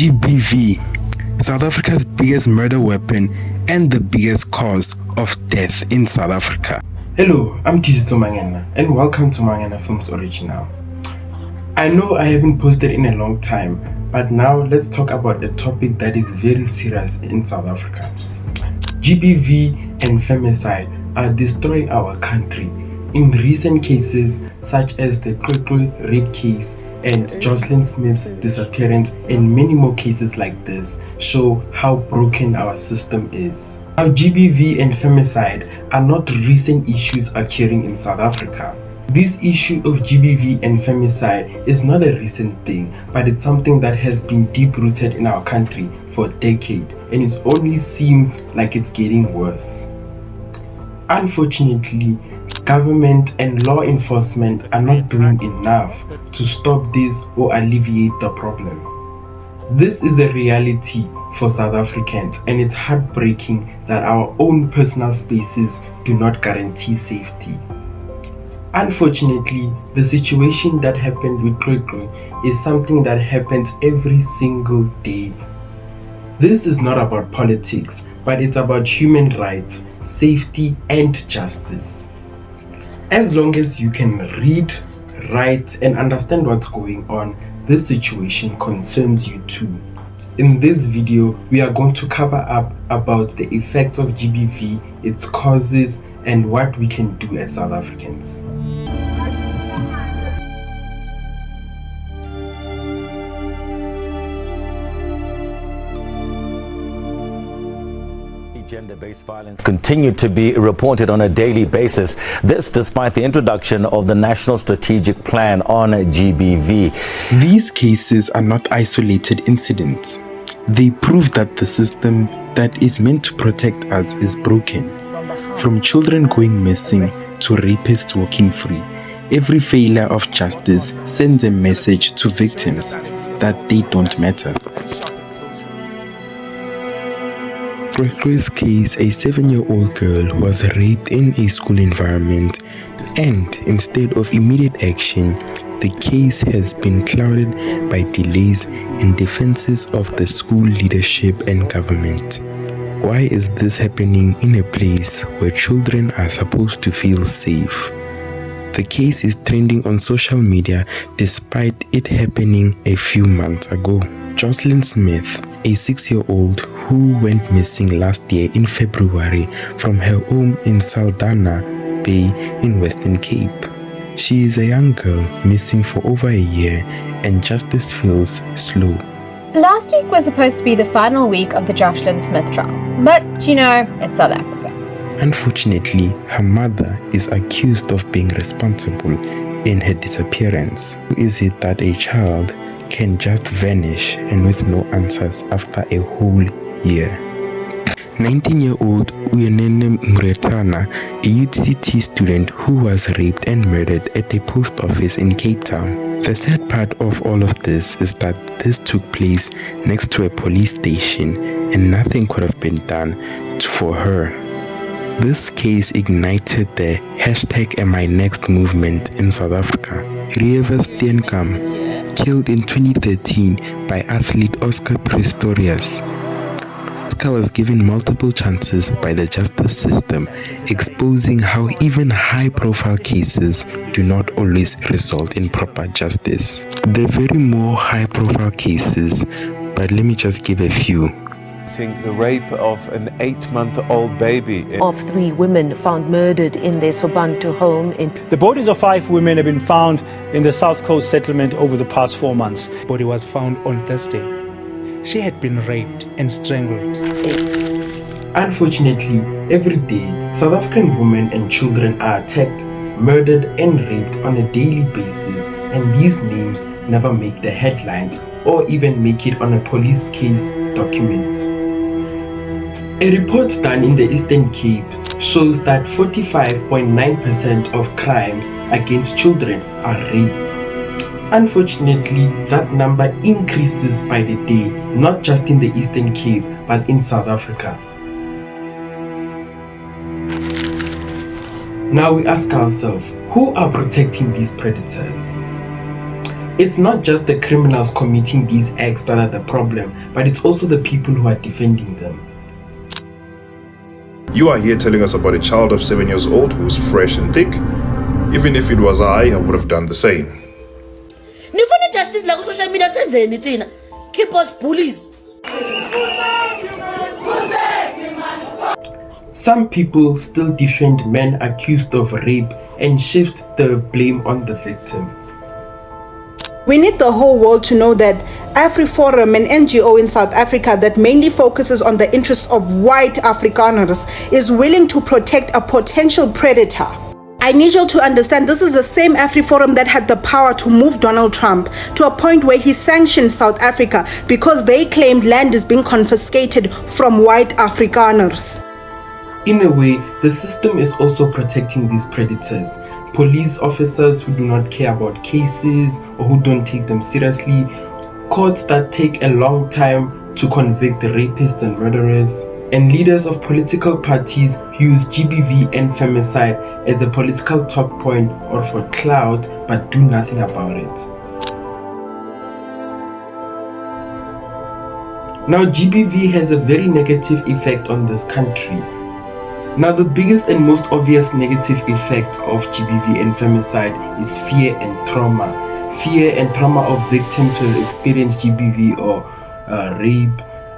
GBV, South Africa's biggest murder weapon and the biggest cause of death in South Africa. Hello, I'm Tito Mangena and welcome to Mangena Films Original. I know I haven't posted in a long time, but now let's talk about a topic that is very serious in South Africa. GBV and femicide are destroying our country. In recent cases such as the CweCwe rape case and Joshlin Smith's disappearance and many more cases like this show how broken our system is. Now, GBV and femicide are not recent issues occurring in South Africa. This issue of GBV and femicide is not a recent thing, but it's something that has been deep-rooted in our country for a decade, and it only seems like it's getting worse. Unfortunately, government and law enforcement are not doing enough to stop this or alleviate the problem. This is a reality for South Africans, and it's heartbreaking that our own personal spaces do not guarantee safety. Unfortunately, the situation that happened with CweCwe is something that happens every single day. This is not about politics, but it's about human rights, safety, and justice. As long as you can read, write, and understand what's going on, this situation concerns you too. In this video, we are going to cover up about the effects of GBV, its causes, and what we can do as South Africans. Gender-based violence continue to be reported on a daily basis. This despite the introduction of the National Strategic Plan on GBV. These cases are not isolated incidents. They prove that the system that is meant to protect us is broken. From children going missing to rapists walking free, every failure of justice sends a message to victims that they don't matter. CweCwe's case, a 7-year-old girl was raped in a school environment, and instead of immediate action, the case has been clouded by delays in defenses of the school leadership and government. Why is this happening in a place where children are supposed to feel safe? The case is trending on social media despite it happening a few months ago. Joshlin Smith, a 6-year-old who went missing last year in February from her home in Saldanha Bay in Western Cape. She is a young girl missing for over a year, and justice feels slow. Last week was supposed to be the final week of the Joshlin Smith trial, but you know, it's South Africa. Unfortunately, her mother is accused of being responsible in her disappearance. How is it that a child can just vanish and with no answers after a whole year? 19-year-old Uyenene Mretana, a UTT student who was raped and murdered at a post office in Cape Town. The sad part of all of this is that this took place next to a police station and nothing could have been done for her. This case ignited the #AmINext movement in South Africa. Reeva Steenkamp, killed in 2013 by athlete Oscar Pistorius. Oscar was given multiple chances by the justice system, exposing how even high-profile cases do not always result in proper justice. There are very more high-profile cases, but let me just give a few. The rape of an 8-month-old baby. Of 3 women found murdered in their Sobantu home. The bodies of 5 women have been found in the South Coast settlement over the past 4 months. The body was found on Thursday. She had been raped and strangled. Unfortunately, every day, South African women and children are attacked, murdered, and raped on a daily basis, and these names never make the headlines or even make it on a police case document. A report done in the Eastern Cape shows that 45.9% of crimes against children are rape. Unfortunately, that number increases by the day, not just in the Eastern Cape, but in South Africa. Now we ask ourselves, who are protecting these predators? It's not just the criminals committing these acts that are the problem, but it's also the people who are defending them. You are here telling us about a child of 7 years old who's fresh and thick. Even if it was I would have done the same. Nifuna justice la ku social media senzeni thina. Keep us bullies. Some people still defend men accused of rape and shift the blame on the victim. We need the whole world to know that AfriForum, an NGO in South Africa that mainly focuses on the interests of white Afrikaners, is willing to protect a potential predator. I need you to understand this is the same AfriForum that had the power to move Donald Trump to a point where he sanctioned South Africa because they claimed land is being confiscated from white Afrikaners. In a way, the system is also protecting these predators. Police officers who do not care about cases or who don't take them seriously, courts that take a long time to convict the rapists and murderers, and leaders of political parties who use GBV and femicide as a political talk point or for clout but do nothing about it. Now, GBV has a very negative effect on this country. Now, the biggest and most obvious negative effect of GBV and femicide is fear and trauma. Fear and trauma of victims who have experienced GBV or rape,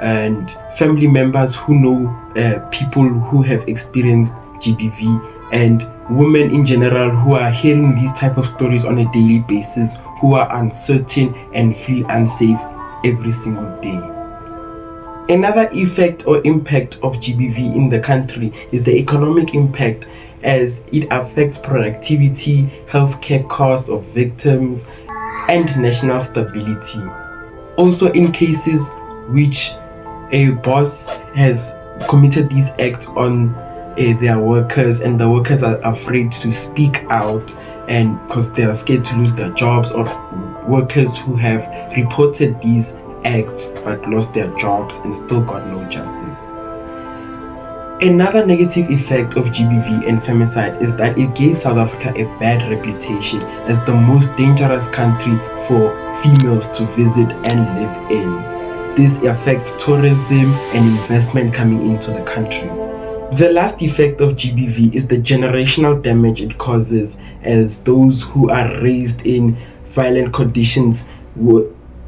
and family members who know people who have experienced GBV, and women in general who are hearing these type of stories on a daily basis, who are uncertain and feel unsafe every single day. Another effect or impact of GBV in the country is the economic impact, as it affects productivity, healthcare costs of victims, and national stability. Also, in cases which a boss has committed these acts on their workers and the workers are afraid to speak out and because they are scared to lose their jobs, or workers who have reported these acts but lost their jobs and still got no justice. Another negative effect of GBV and femicide is that it gave South Africa a bad reputation as the most dangerous country for females to visit and live in. This affects tourism and investment coming into the country. The last effect of GBV is the generational damage it causes, as those who are raised in violent conditions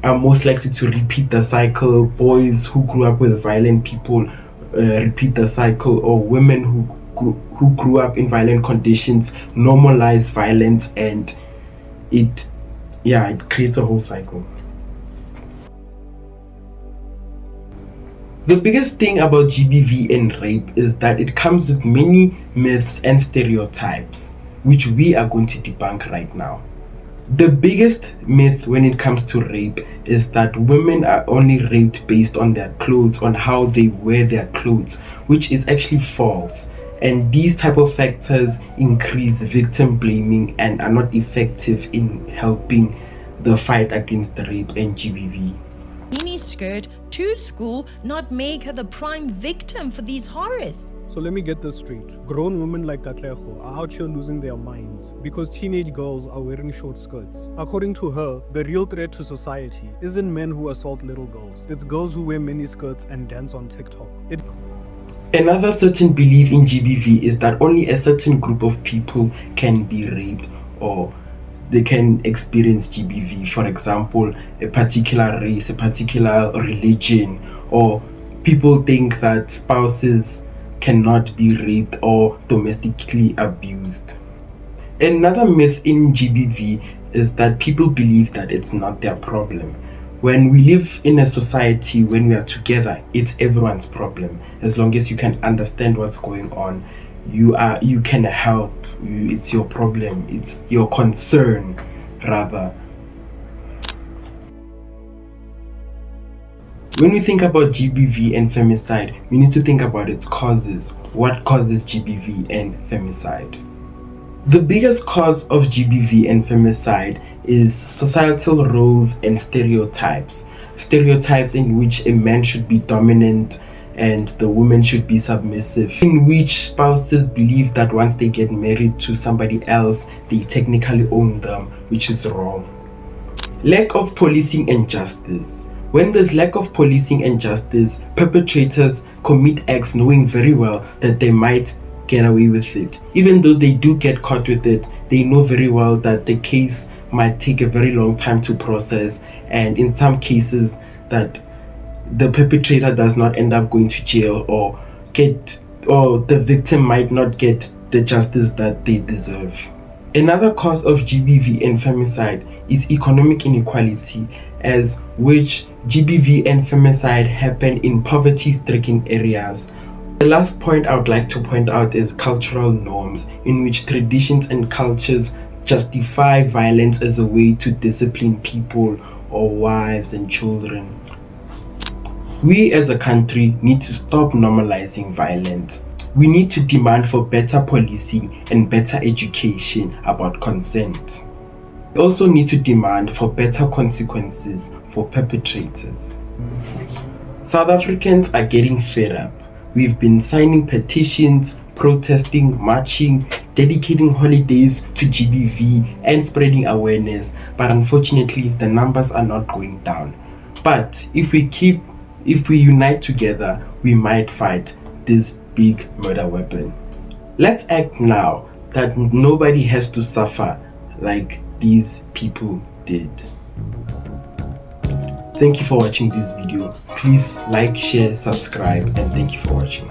are most likely to repeat the cycle. Boys who grew up with violent people repeat the cycle, or women who grew up in violent conditions normalize violence, and it creates a whole cycle. The biggest thing about GBV and rape is that it comes with many myths and stereotypes, which we are going to debunk right now. The biggest myth when it comes to rape is that women are only raped based on their clothes, on how they wear their clothes, which is actually false. And these type of factors increase victim blaming and are not effective in helping the fight against rape and GBV. Mini skirt to school not make her the prime victim for these horrors. So let me get this straight. Grown women like CweCwe are out here losing their minds because teenage girls are wearing short skirts. According to her, the real threat to society isn't men who assault little girls. It's girls who wear mini skirts and dance on TikTok. Another certain belief in GBV is that only a certain group of people can be raped or they can experience GBV. For example, a particular race, a particular religion, or people think that spouses cannot be raped or domestically abused. Another myth in GBV is that people believe that it's not their problem. When we live in a society, when we are together, it's everyone's problem. As long as you can understand what's going on, you can help. It's your problem, it's your concern rather. When we think about GBV and femicide, we need to think about its causes. What causes GBV and femicide? The biggest cause of GBV and femicide is societal roles and stereotypes. Stereotypes in which a man should be dominant and the woman should be submissive, in which spouses believe that once they get married to somebody else, they technically own them, which is wrong. Lack of policing and justice. When there's lack of policing and justice, perpetrators commit acts knowing very well that they might get away with it. Even though they do get caught with it, they know very well that the case might take a very long time to process, and in some cases that the perpetrator does not end up going to jail, or the victim might not get the justice that they deserve. Another cause of GBV and femicide is economic inequality, as which GBV and femicide happen in poverty-stricken areas. The last point I would like to point out is cultural norms, in which traditions and cultures justify violence as a way to discipline people or wives and children. We as a country need to stop normalizing violence. We need to demand for better policing and better education about consent. We also need to demand for better consequences for perpetrators. South Africans are getting fed up. We've been signing petitions, protesting, marching, dedicating holidays to GBV and spreading awareness, but unfortunately the numbers are not going down. But if we unite together, we might fight this big murder weapon. Let's act now that nobody has to suffer like these people did. Thank you for watching this video. Please like, share, subscribe, and thank you for watching.